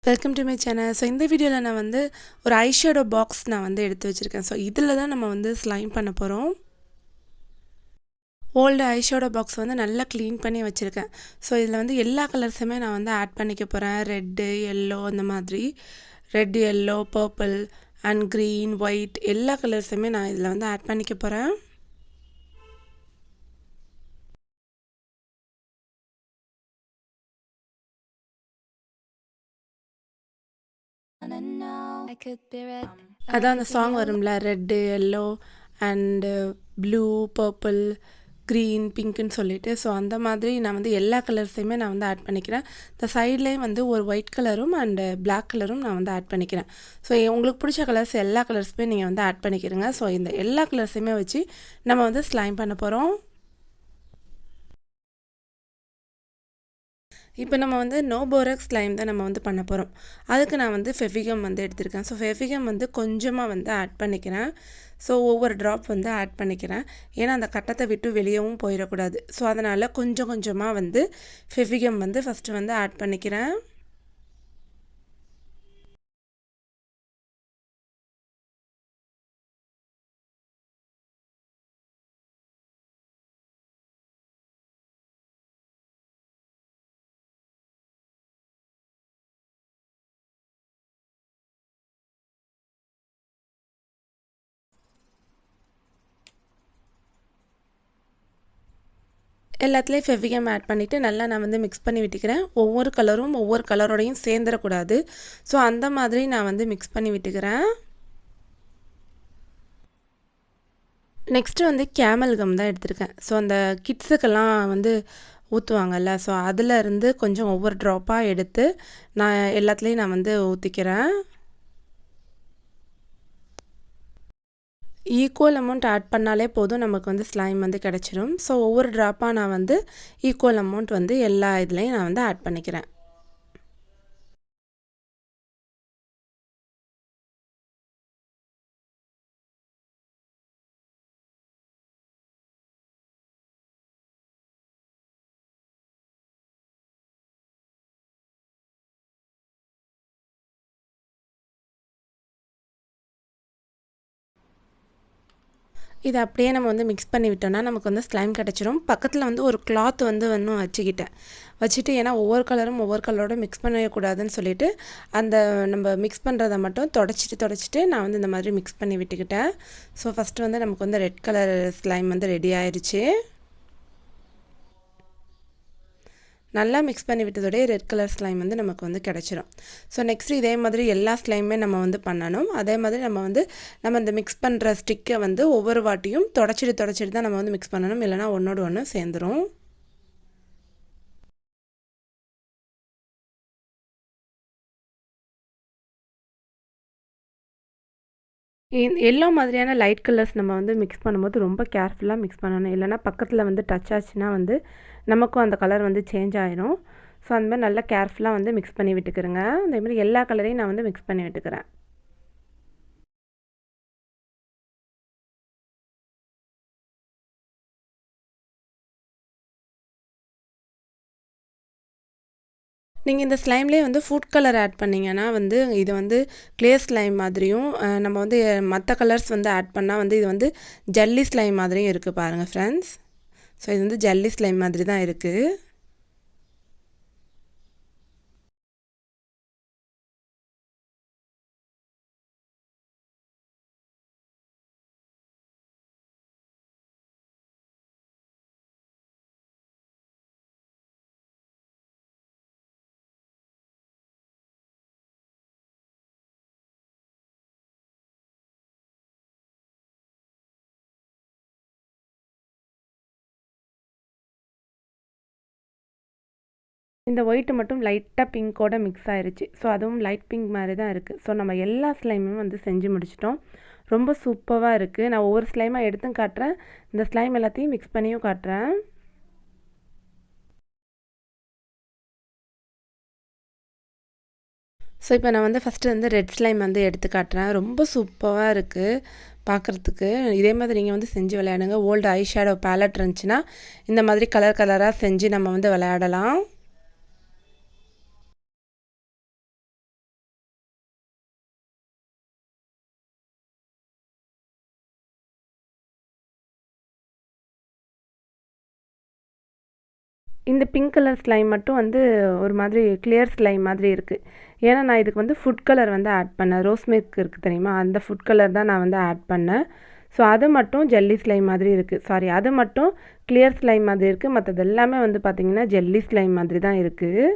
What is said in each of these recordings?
Welcome to my channel. So இந்த வீடியோவில் நான் வந்து ஒரு ஐஷேடோ பாக்ஸ் நான் வந்து எடுத்து வச்சுருக்கேன். ஸோ இதில் தான் நம்ம வந்து ஸ்லைம் பண்ண போகிறோம். ஓல்டு ஐஷேடோ பாக்ஸ் வந்து நல்லா க்ளீன் பண்ணி வச்சுருக்கேன். ஸோ இதில் வந்து எல்லா கலர்ஸுமே நான் வந்து ஆட் பண்ணிக்க போகிறேன். ரெட்டு, எல்லோ அந்த மாதிரி. Red, yellow, purple and green, white எல்லா கலர்ஸுமே நான் இதில் வந்து ஆட் பண்ணிக்க போகிறேன். அதான் அந்த சாங் வரும்ல, red, yellow and blue, purple, green, பிங்க்குன்னு சொல்லிட்டு. ஸோ அந்த மாதிரி நான் வந்து எல்லா கலர்ஸையுமே நான் வந்து ஆட் பண்ணிக்கிறேன். இந்த சைட்லேயும் வந்து ஒரு ஒயிட் கலரும் அண்டு பிளாக் கலரும் நான் வந்து ஆட் பண்ணிக்கிறேன். ஸோ உங்களுக்கு பிடிச்ச கலர்ஸ் எல்லா கலர்ஸுமே நீங்கள் வந்து ஆட் பண்ணிக்கிறீங்க. ஸோ இந்த எல்லா கலர்ஸையுமே வச்சு நம்ம வந்து ஸ்லைம் பண்ண போகிறோம். இப்போ நம்ம வந்து நோ போராக்ஸ் ஸ்லைம் தான் நம்ம வந்து பண்ண போகிறோம். அதுக்கு நான் வந்து ஃபெவிகம் வந்து எடுத்திருக்கேன். ஸோ ஃபெவிகம் வந்து கொஞ்சமாக வந்து ஆட் பண்ணிக்கிறேன். ஸோ ஒவ்வொரு ட்ராப் வந்து ஆட் பண்ணிக்கிறேன். ஏன்னா அந்த கட்டத்தை விட்டு வெளியவும் போயிடக்கூடாது. ஸோ அதனால் கொஞ்சம் கொஞ்சமாக வந்து ஃபெவிகம் வந்து ஃபஸ்ட்டு வந்து ஆட் பண்ணிக்கிறேன். எல்லாத்துலேயும் ஃபெவிகம் ஆட் பண்ணிவிட்டு நல்லா நான் வந்து மிக்ஸ் பண்ணி விட்டுக்கிறேன். ஒவ்வொரு கலரும் ஒவ்வொரு கலரோடையும் சேர்ந்துடக்கூடாது. ஸோ அந்த மாதிரி நான் வந்து மிக்ஸ் பண்ணி விட்டுக்கிறேன். நெக்ஸ்ட்டு வந்து கேமல் கம் தான் எடுத்திருக்கேன். ஸோ அந்த கிட்ஸுக்கெல்லாம் வந்து ஊற்றுவாங்கல்ல, ஸோ அதிலருந்து கொஞ்சம் ஒவ்வொரு ட்ராப்பாக எடுத்து நான் எல்லாத்துலேயும் நான் வந்து ஊற்றிக்கிறேன். ஈக்குவல் அமௌண்ட் ஆட் பண்ணாலே போதும், நமக்கு வந்து ஸ்லைம் வந்து கிடச்சிரும். ஸோ ஒவ்வொரு ட்ராப்பாக நான் வந்து ஈக்குவல் அமௌண்ட் வந்து எல்லா இதுலேயும் நான் வந்து ஆட் பண்ணிக்கிறேன். இதை அப்படியே நம்ம வந்து மிக்ஸ் பண்ணி விட்டோம்னா நமக்கு வந்து ஸ்லைம் கிடச்சிரும். பக்கத்தில் வந்து ஒரு கிளாத் வந்து இன்னும் வச்சுட்டு ஏன்னா ஒவ்வொரு கலரும் ஒவ்வொரு கலரோட மிக்ஸ் பண்ணக்கூடாதுன்னு சொல்லிட்டு அந்த நம்ம மிக்ஸ் பண்ணுறதை மட்டும் தொடச்சிட்டு நான் வந்து இந்த மாதிரி மிக்ஸ் பண்ணி விட்டுக்கிட்டேன். ஸோ ஃபஸ்ட்டு வந்து நமக்கு வந்து ரெட் கலர் ஸ்லைம் வந்து ரெடி ஆயிடுச்சு. நல்லா மிக்ஸ் பண்ணி விட்டதோடய ரெட் கலர் ஸ்லைம் வந்து நமக்கு வந்து கிடச்சிரும். ஸோ நெக்ஸ்ட்டு இதே மாதிரி எல்லா ஸ்லைமுமே நம்ம வந்து பண்ணணும். அதே மாதிரி நம்ம இந்த மிக்ஸ் பண்ணுற ஸ்டிக்கை வந்து ஒவ்வொரு வாட்டியும் தொடச்சிட்டு தான் நம்ம வந்து மிக்ஸ் பண்ணணும். இல்லைனா ஒன்றோடு ஒன்று சேர்ந்துடும். எல்லோ மாதிரியான லைட் கலர்ஸ் நம்ம வந்து மிக்ஸ் பண்ணும்போது ரொம்ப கேர்ஃபுல்லாக மிக்ஸ் பண்ணணும். இல்லைனா பக்கத்தில் வந்து டச் ஆச்சுன்னா வந்து நமக்கும் அந்த கலர் வந்து சேஞ்ச் ஆயிரும். ஸோ அந்த மாதிரி நல்லா கேர்ஃபுல்லாக வந்து மிக்ஸ் பண்ணி விட்டுக்கிறேங்க. அதேமாதிரி எல்லா கலரையும் நான் வந்து மிக்ஸ் பண்ணி விட்டுக்கிறேன். நீங்கள் இந்த ஸ்லைம்லேயே வந்து ஃபுட் கலர் ஆட் பண்ணிங்கன்னா வந்து இது வந்து கிளியர் ஸ்லைம் மாதிரியும் நம்ம வந்து மற்ற கலர்ஸ் வந்து ஆட் பண்ணால் வந்து இது வந்து ஜல்லி ஸ்லைம் மாதிரியும் இருக்குது பாருங்கள் ஃப்ரெண்ட்ஸ். ஸோ இது வந்து ஜல்லி ஸ்லைம் மாதிரி தான் இருக்குது. இந்த ஒயிட்டு மட்டும் லைட்டாக பிங்கோட மிக்ஸ் ஆயிடுச்சு. ஸோ அதுவும் லைட் பிங்க் மாதிரி தான் இருக்குது. ஸோ நம்ம எல்லா ஸ்லைமும் வந்து செஞ்சு முடிச்சிட்டோம். ரொம்ப சூப்பராக இருக்குது. நான் ஒவ்வொரு ஸ்லைமாக எடுத்தும் காட்டுறேன். இந்த ஸ்லைம் எல்லாத்தையும் மிக்ஸ் பண்ணியும் காட்டுறேன். ஸோ இப்போ நான் வந்து ஃபஸ்ட்டு வந்து ரெட் ஸ்லைம் வந்து எடுத்து காட்டுறேன். ரொம்ப சூப்பராக இருக்குது பார்க்குறதுக்கு. இதே மாதிரி நீங்கள் வந்து செஞ்சு விளையாடுங்க. ஓல்டு ஐ ஷேடோ பேலட் இருந்துச்சுன்னா இந்த மாதிரி கலர் கலராக செஞ்சு நம்ம வந்து விளையாடலாம். இந்த பிங்க் கலர் ஸ்லைம் மட்டும் வந்து ஒரு மாதிரி கிளியர் ஸ்லைம் மாதிரி இருக்குது. ஏன்னா நான் இதுக்கு வந்து ஃபுட் கலர் வந்து ஆட் பண்ணேன். ரோஸ் மில்க் இருக்குது தெரியுமா, அந்த ஃபுட் கலர் தான் நான் வந்து ஆட் பண்ணேன். ஸோ அது மட்டும் ஜெல்லி ஸ்லைம் மாதிரி இருக்குது. சாரி, அது மட்டும் கிளியர் ஸ்லைம் மாதிரி இருக்குது. மற்றது எல்லாமே வந்து பார்த்திங்கன்னா ஜெல்லி ஸ்லைம் மாதிரி தான் இருக்குது.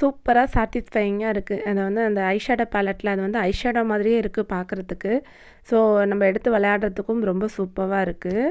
சூப்பராக சாட்டிஸ்ஃபையிங்காக இருக்குது. அது வந்து அந்த ஐஷேடோ பேலட்டில் அது வந்து ஐஷேடோ மாதிரியே இருக்குது பார்க்குறதுக்கு. ஸோ நம்ம எடுத்து விளையாடுறதுக்கும் ரொம்ப சூப்பராக இருக்குது.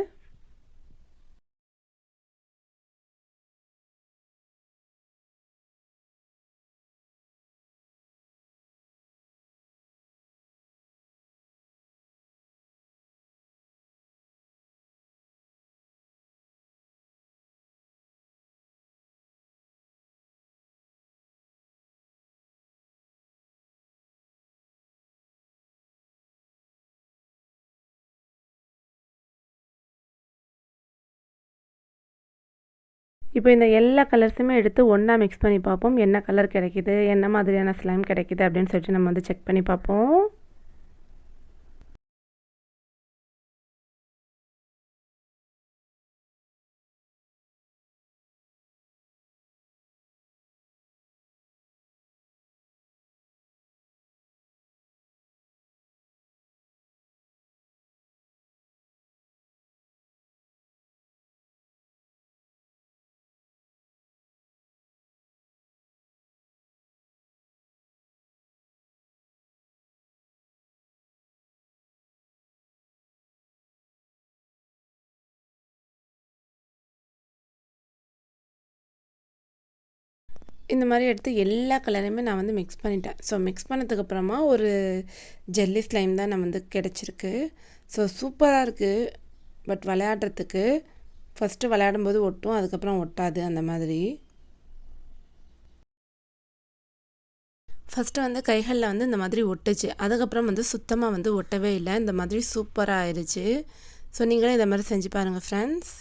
இப்போ இந்த எல்லா கலர்ஸுமே எடுத்து ஒன்றா மிக்ஸ் பண்ணி பார்ப்போம். என்ன கலர் கிடைக்குது, என்ன மாதிரியான ஸ்லைம் கிடைக்குது அப்படின்னு சொல்லிட்டு நம்ம வந்து செக் பண்ணி பார்ப்போம். இந்த மாதிரி எடுத்து எல்லா கலரையுமே நான் வந்து மிக்ஸ் பண்ணிட்டேன். ஸோ மிக்ஸ் பண்ணதுக்கப்புறமா ஒரு ஜெல்லி ஸ்லைம் தான் நான் வந்து கிடச்சிருக்கு. ஸோ சூப்பராக இருக்குது. பட் விளையாடுறதுக்கு ஃபஸ்ட்டு விளையாடும்போது ஒட்டும், அதுக்கப்புறம் ஒட்டாது அந்த மாதிரி. ஃபஸ்ட்டு வந்து கைகளில் வந்து இந்த மாதிரி ஒட்டுச்சு. அதுக்கப்புறம் வந்து சுத்தமாக வந்து ஒட்டவே இல்லை. இந்த மாதிரி சூப்பராக ஆயிடுச்சு. ஸோ நீங்களே இந்த மாதிரி செஞ்சு பாருங்கள் ஃப்ரெண்ட்ஸ்.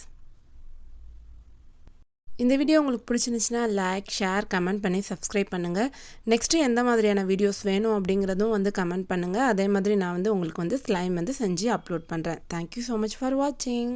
இந்த வீடியோ உங்களுக்கு பிடிச்சிருந்துச்சுன்னா லைக், ஷேர், கமெண்ட் பண்ணி சப்ஸ்கிரைப் பண்ணுங்கள். நெக்ஸ்ட்டு எந்த மாதிரியான வீடியோஸ் வேணும் அப்படிங்கிறதும் வந்து கமெண்ட் பண்ணுங்கள். அதே மாதிரி நான் வந்து உங்களுக்கு வந்து ஸ்லைம் வந்து செஞ்சு அப்லோட் பண்ணுறேன். தேங்க்யூ ஸோ மச் ஃபார் வாட்சிங்.